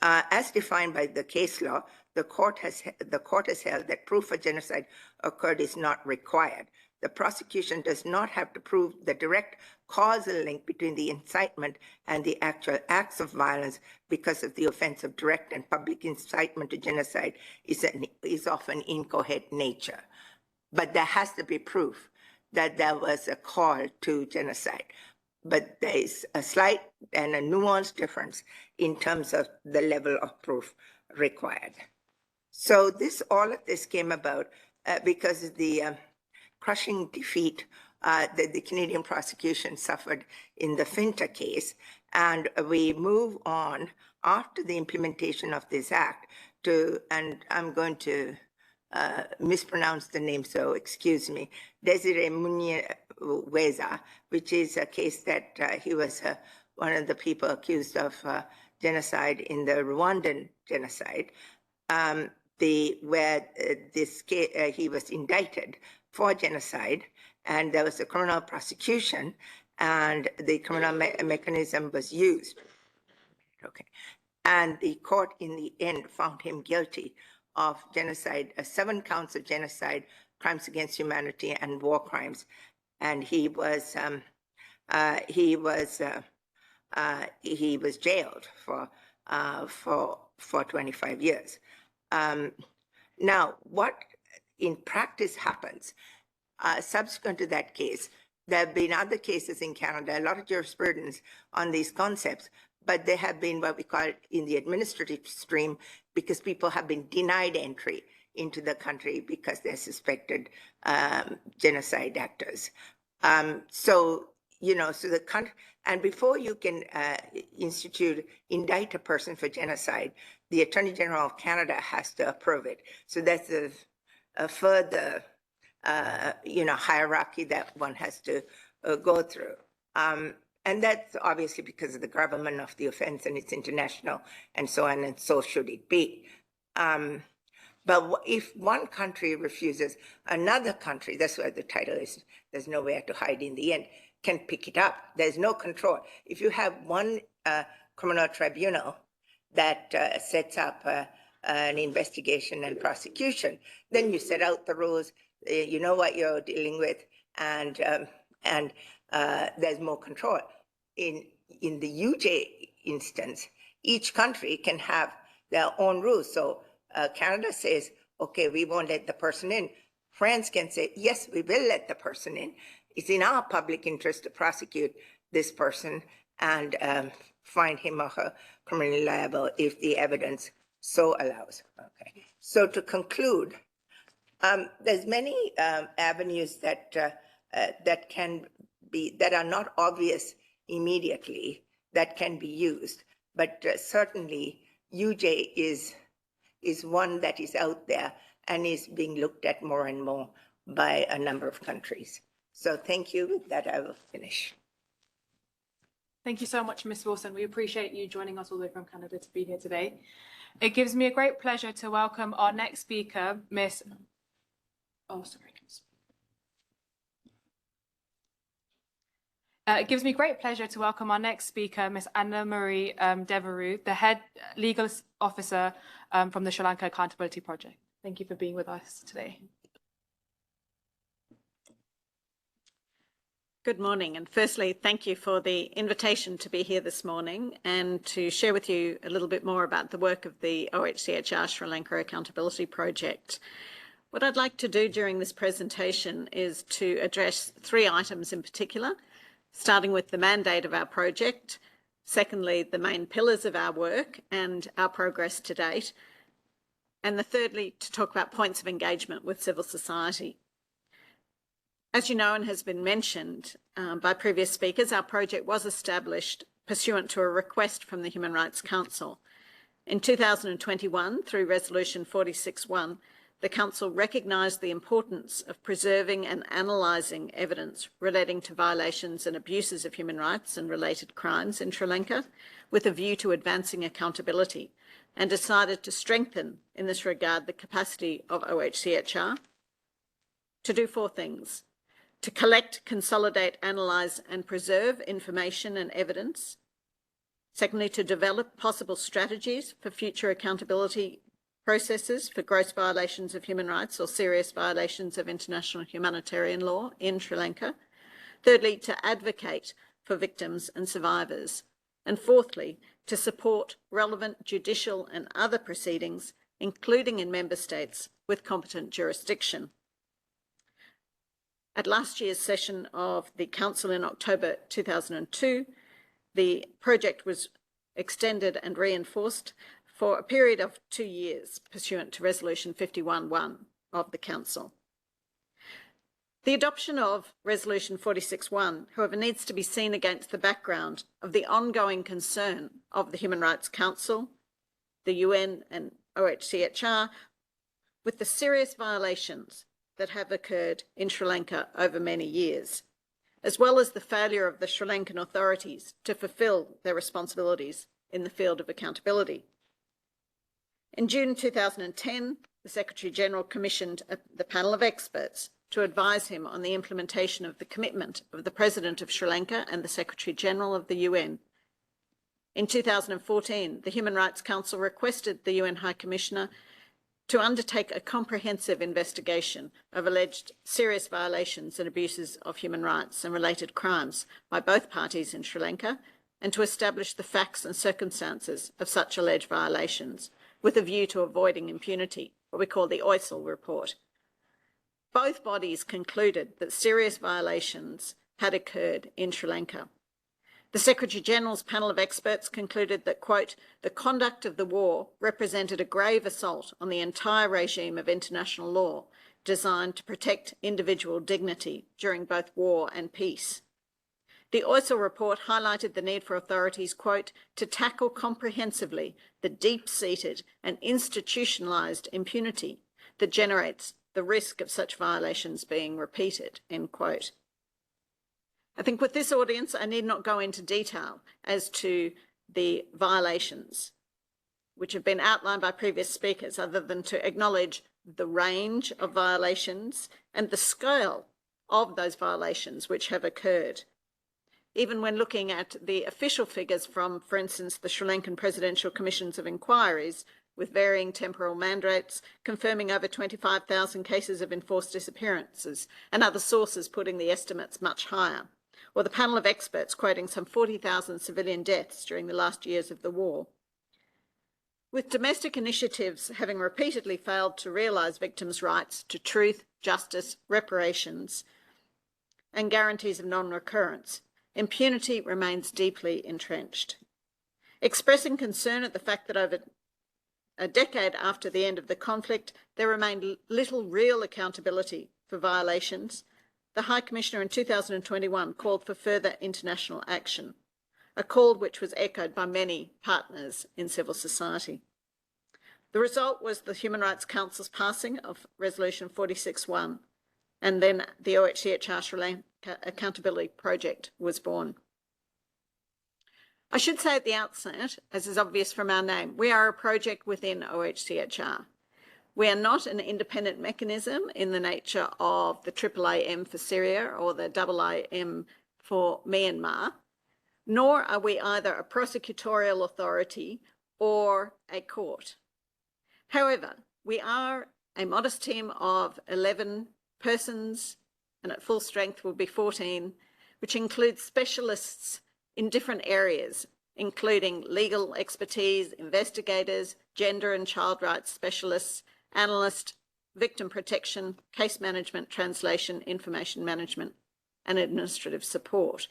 As defined by the case law, the court has held that proof of genocide occurred is not required. The prosecution does not have to prove the direct causal link between the incitement and the actual acts of violence, because of the offense of direct and public incitement to genocide is of an inchoate nature. But there has to be proof that there was a call to genocide. But there is a slight and a nuanced difference in terms of the level of proof required. So all of this came about because of the crushing defeat that the Canadian prosecution suffered in the Finta case. And we move on after the implementation of this act to, and I'm going to mispronounce the name, so excuse me, Desiree Munyeweza, which is a case that he was one of the people accused of genocide in the Rwandan genocide, where this case, he was indicted for genocide, and there was a criminal prosecution, and the criminal mechanism was used. Okay, and the court in the end found him guilty of genocide, 7 counts of genocide, crimes against humanity, and war crimes, and he was jailed for 25 years. Now, what in practice happens subsequent to that case? There have been other cases in Canada, a lot of jurisprudence on these concepts, but they have been what we call in the administrative stream, because people have been denied entry into the country because they're suspected genocide actors. So the country, and before you can indict a person for genocide, the Attorney General of Canada has to approve it. So that's a further, hierarchy that one has to go through. And that's obviously because of the gravamen of the offense, and it's international, and so on, and so should it be. But if one country refuses, another country, that's why the title is, there's nowhere to hide in the end, can pick it up. There's no control. If you have one criminal tribunal that sets up an investigation and prosecution, then you set out the rules, you know what you're dealing with, and there's more control. In the UJ instance, each country can have their own rules. So Canada says, okay, we won't let the person in. France can say, yes, we will let the person in. It's in our public interest to prosecute this person and find him or her criminally liable if the evidence so allows. Okay. So to conclude, there's many avenues that are not obvious immediately that can be used, but certainly UJ is one that is out there and is being looked at more and more by a number of countries. So thank you. With that, I will finish. Thank you so much, Ms. Wilson. We appreciate you joining us all the way from Canada to be here today. It gives me a great pleasure to welcome our next speaker, Ms. It gives me great pleasure to welcome our next speaker, Ms. Anna Marie Devereux, the Head Legal Officer from the Sri Lanka Accountability Project. Thank you for being with us today. Good morning, and firstly, thank you for the invitation to be here this morning and to share with you a little bit more about the work of the OHCHR Sri Lanka Accountability Project. What I'd like to do during this presentation is to address 3 items in particular, starting with the mandate of our project, secondly, the main pillars of our work and our progress to date, and thirdly, to talk about points of engagement with civil society. As you know and has been mentioned by previous speakers, our project was established pursuant to a request from the Human Rights Council. In 2021, through Resolution 46.1, the Council recognised the importance of preserving and analysing evidence relating to violations and abuses of human rights and related crimes in Sri Lanka, with a view to advancing accountability, and decided to strengthen, in this regard, the capacity of OHCHR to do four things: to collect, consolidate, analyse and preserve information and evidence. Secondly, to develop possible strategies for future accountability processes for gross violations of human rights or serious violations of international humanitarian law in Sri Lanka. Thirdly, to advocate for victims and survivors. And fourthly, to support relevant judicial and other proceedings, including in member states with competent jurisdiction. At last year's session of the Council in October 2002, the project was extended and reinforced for a period of 2 years, pursuant to Resolution 51.1 of the Council. The adoption of Resolution 46.1, however, needs to be seen against the background of the ongoing concern of the Human Rights Council, the UN and OHCHR with the serious violations that have occurred in Sri Lanka over many years, as well as the failure of the Sri Lankan authorities to fulfil their responsibilities in the field of accountability. In June 2010, the Secretary-General commissioned the panel of experts to advise him on the implementation of the commitment of the President of Sri Lanka and the Secretary-General of the UN. In 2014, the Human Rights Council requested the UN High Commissioner to undertake a comprehensive investigation of alleged serious violations and abuses of human rights and related crimes by both parties in Sri Lanka, and to establish the facts and circumstances of such alleged violations, with a view to avoiding impunity, what we call the OISL report. Both bodies concluded that serious violations had occurred in Sri Lanka. The Secretary-General's panel of experts concluded that, quote, the conduct of the war represented a grave assault on the entire regime of international law designed to protect individual dignity during both war and peace. The OISL report highlighted the need for authorities, quote, to tackle comprehensively the deep-seated and institutionalised impunity that generates the risk of such violations being repeated, end quote. I think with this audience, I need not go into detail as to the violations which have been outlined by previous speakers, other than to acknowledge the range of violations and the scale of those violations which have occurred. Even when looking at the official figures from, for instance, the Sri Lankan Presidential Commissions of Inquiries, with varying temporal mandates, confirming over 25,000 cases of enforced disappearances, and other sources putting the estimates much higher, or the panel of experts quoting some 40,000 civilian deaths during the last years of the war. With domestic initiatives having repeatedly failed to realise victims' rights to truth, justice, reparations, and guarantees of non-recurrence, impunity remains deeply entrenched. Expressing concern at the fact that over a decade after the end of the conflict, there remained little real accountability for violations, the High Commissioner in 2021 called for further international action, a call which was echoed by many partners in civil society. The result was the Human Rights Council's passing of Resolution 46.1, and then the OHCHR Sri Lanka Accountability Project was born. I should say at the outset, as is obvious from our name, we are a project within OHCHR. We are not an independent mechanism in the nature of the AAAM for Syria or the IIM for Myanmar, nor are we either a prosecutorial authority or a court. However, we are a modest team of 11 persons, and at full strength will be 14, which includes specialists in different areas, including legal expertise, investigators, gender and child rights specialists, analysts, victim protection, case management, translation, information management, and administrative support.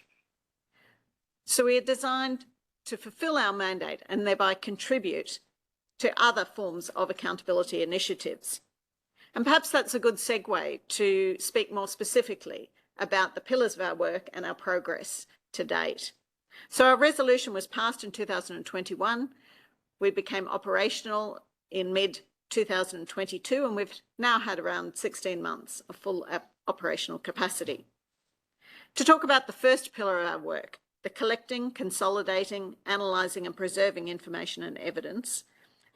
So we are designed to fulfil our mandate and thereby contribute to other forms of accountability initiatives. And perhaps that's a good segue to speak more specifically about the pillars of our work and our progress to date. So our resolution was passed in 2021. We became operational in mid-2022, and we've now had around 16 months of full operational capacity. To talk about the first pillar of our work, the collecting, consolidating, analysing and preserving information and evidence,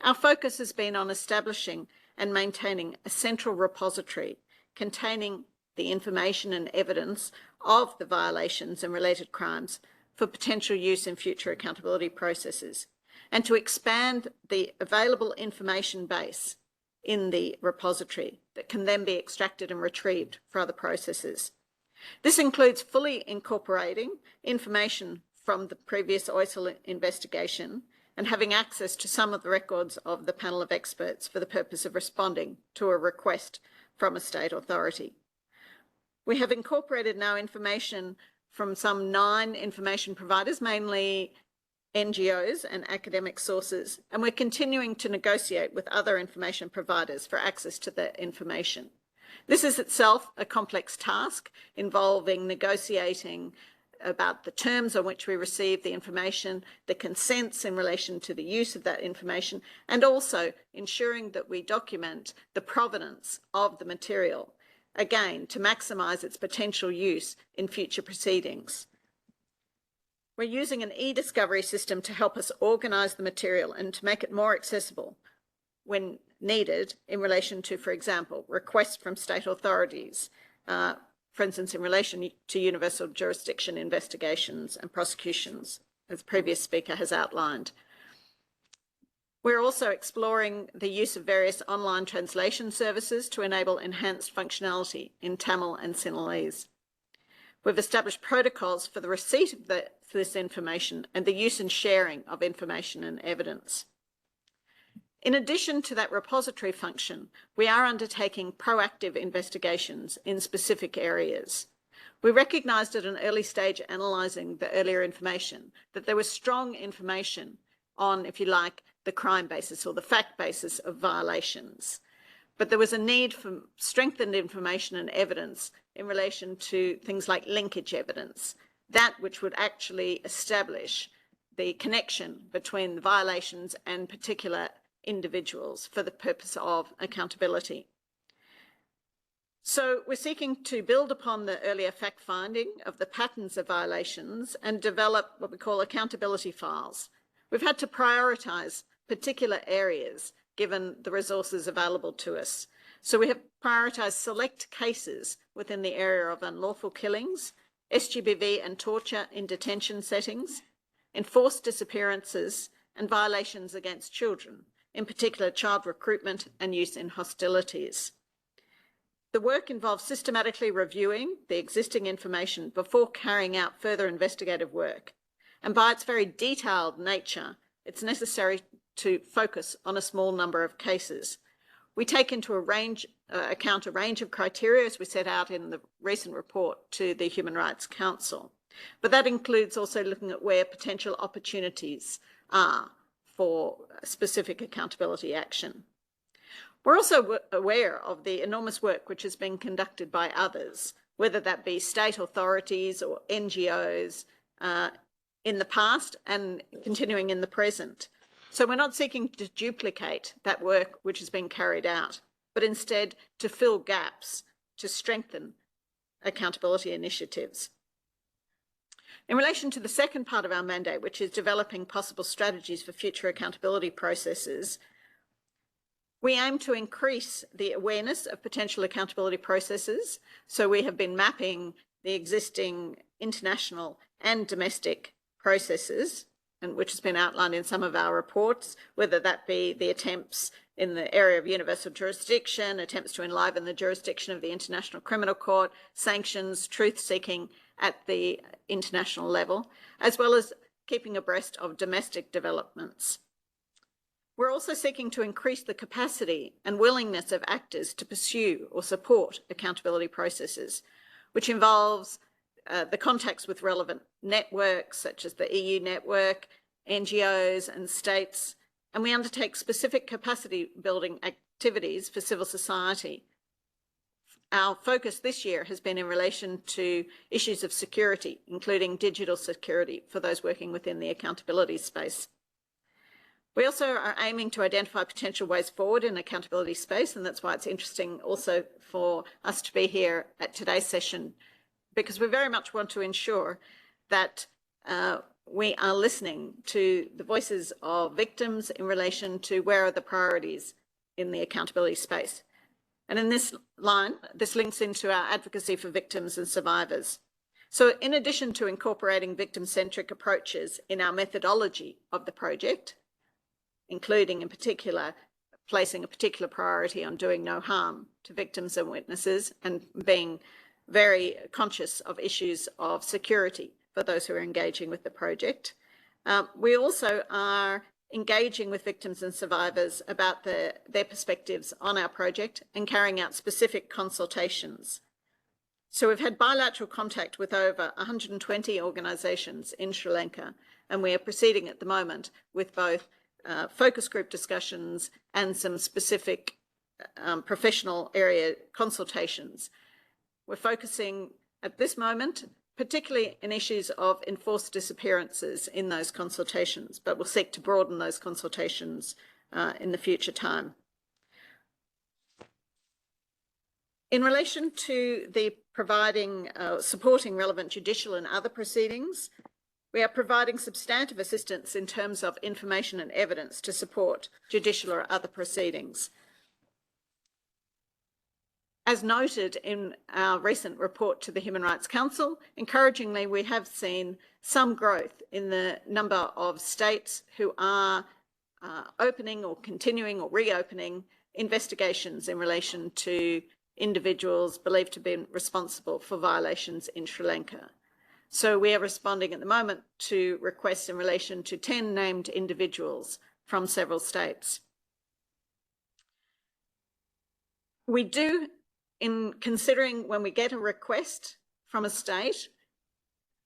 our focus has been on establishing and maintaining a central repository containing the information and evidence of the violations and related crimes for potential use in future accountability processes, and to expand the available information base in the repository that can then be extracted and retrieved for other processes. This includes fully incorporating information from the previous OISL investigation and having access to some of the records of the panel of experts for the purpose of responding to a request from a state authority. We have incorporated now information from some 9 information providers, mainly NGOs and academic sources, and we're continuing to negotiate with other information providers for access to that information. This is itself a complex task involving negotiating about the terms on which we receive the information, the consents in relation to the use of that information, and also ensuring that we document the provenance of the material, again, to maximise its potential use in future proceedings. We're using an e-discovery system to help us organise the material and to make it more accessible when needed in relation to, for example, requests from state authorities, for instance, in relation to universal jurisdiction investigations and prosecutions, as the previous speaker has outlined. We're also exploring the use of various online translation services to enable enhanced functionality in Tamil and Sinhalese. We've established protocols for the receipt of this information and the use and sharing of information and evidence. In addition to that repository function, we are undertaking proactive investigations in specific areas. We recognised at an early stage analysing the earlier information that there was strong information on, if you like, the crime basis or the fact basis of violations. But there was a need for strengthened information and evidence in relation to things like linkage evidence, that which would actually establish the connection between the violations and particular individuals for the purpose of accountability. So we're seeking to build upon the earlier fact-finding of the patterns of violations and develop what we call accountability files. We've had to prioritise particular areas given the resources available to us. So we have prioritised select cases within the area of unlawful killings, SGBV and torture in detention settings, enforced disappearances and violations against children, in particular child recruitment and use in hostilities. The work involves systematically reviewing the existing information before carrying out further investigative work. And by its very detailed nature, it's necessary to focus on a small number of cases. We take into account a range of criteria as we set out in the recent report to the Human Rights Council. But that includes also looking at where potential opportunities are for specific accountability action. We're also aware of the enormous work which has been conducted by others, whether that be state authorities or NGOs in the past and continuing in the present. So we're not seeking to duplicate that work which has been carried out, but instead to fill gaps to strengthen accountability initiatives. In relation to the second part of our mandate, which is developing possible strategies for future accountability processes, we aim to increase the awareness of potential accountability processes. So we have been mapping the existing international and domestic processes, and which has been outlined in some of our reports, whether that be the attempts in the area of universal jurisdiction, attempts to enliven the jurisdiction of the International Criminal Court, sanctions, truth-seeking at the international level, as well as keeping abreast of domestic developments. We're also seeking to increase the capacity and willingness of actors to pursue or support accountability processes, which involves the contacts with relevant networks such as the EU network, NGOs and states, and we undertake specific capacity building activities for civil society. Our focus this year has been in relation to issues of security, including digital security for those working within the accountability space. We also are aiming to identify potential ways forward in accountability space, and that's why it's interesting also for us to be here at today's session, because we very much want to ensure that we are listening to the voices of victims in relation to where are the priorities in the accountability space. And in this line, this links into our advocacy for victims and survivors. So in addition to incorporating victim-centric approaches in our methodology of the project, including in particular placing a particular priority on doing no harm to victims and witnesses and being very conscious of issues of security for those who are engaging with the project, we also are engaging with victims and survivors about their perspectives on our project and carrying out specific consultations. So we've had bilateral contact with over 120 organisations in Sri Lanka, and we are proceeding at the moment with both focus group discussions and some specific professional area consultations. We're focusing at this moment particularly in issues of enforced disappearances in those consultations, but we'll seek to broaden those consultations in the future time. In relation to the supporting relevant judicial and other proceedings, we are providing substantive assistance in terms of information and evidence to support judicial or other proceedings. As noted in our recent report to the Human Rights Council, encouragingly, we have seen some growth in the number of states who are opening or continuing or reopening investigations in relation to individuals believed to be responsible for violations in Sri Lanka. So we are responding at the moment to requests in relation to 10 named individuals from several states. We do, in considering when we get a request from a state,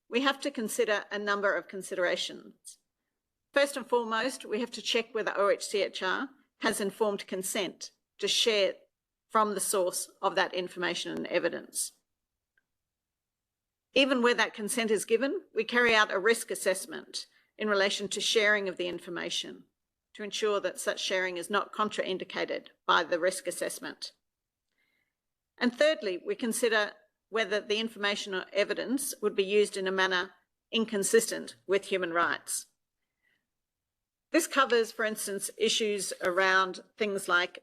we have to consider a number of considerations. First and foremost, we have to check whether OHCHR has informed consent to share from the source of that information and evidence. Even where that consent is given, we carry out a risk assessment in relation to sharing of the information to ensure that such sharing is not contraindicated by the risk assessment. And thirdly, we consider whether the information or evidence would be used in a manner inconsistent with human rights. This covers, for instance, issues around things like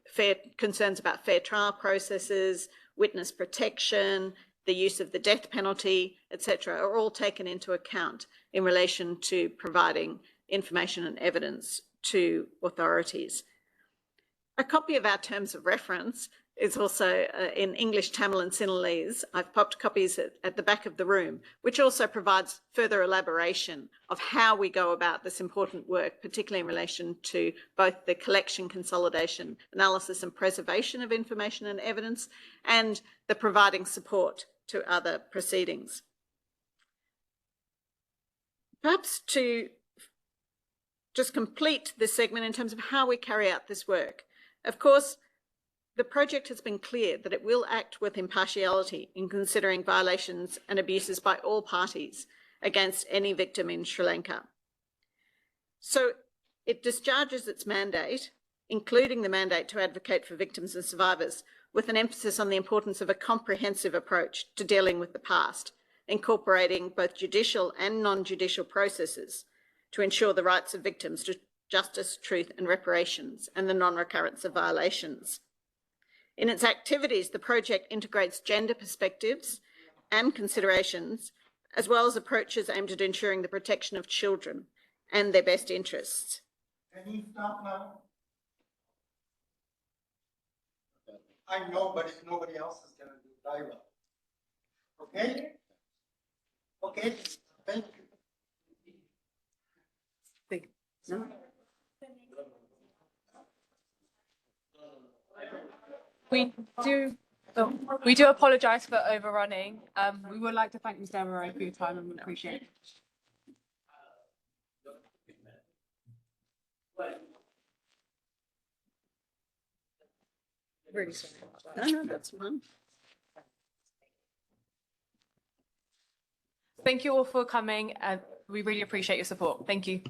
concerns about fair trial processes, witness protection, the use of the death penalty, etc., are all taken into account in relation to providing information and evidence to authorities. A copy of our terms of reference is also in English, Tamil and Sinhalese. I've popped copies at the back of the room, which also provides further elaboration of how we go about this important work, particularly in relation to both the collection, consolidation, analysis and preservation of information and evidence, and the providing support to other proceedings. Perhaps to just complete this segment in terms of how we carry out this work. Of course, the project has been clear that it will act with impartiality in considering violations and abuses by all parties against any victim in Sri Lanka. So it discharges its mandate, including the mandate to advocate for victims and survivors, with an emphasis on the importance of a comprehensive approach to dealing with the past, incorporating both judicial and non-judicial processes to ensure the rights of victims to justice, truth and reparations and the non-recurrence of violations. In its activities, the project integrates gender perspectives and considerations, as well as approaches aimed at ensuring the protection of children and their best interests. Can you stop now? I know, but if nobody else is going to do it, I will. Okay? Okay, thank you. No? We do apologise for overrunning. We would like to thank Ms. Devereaux for your time and we appreciate it. Really sorry about that. No, that's fine. Thank you all for coming. We really appreciate your support. Thank you.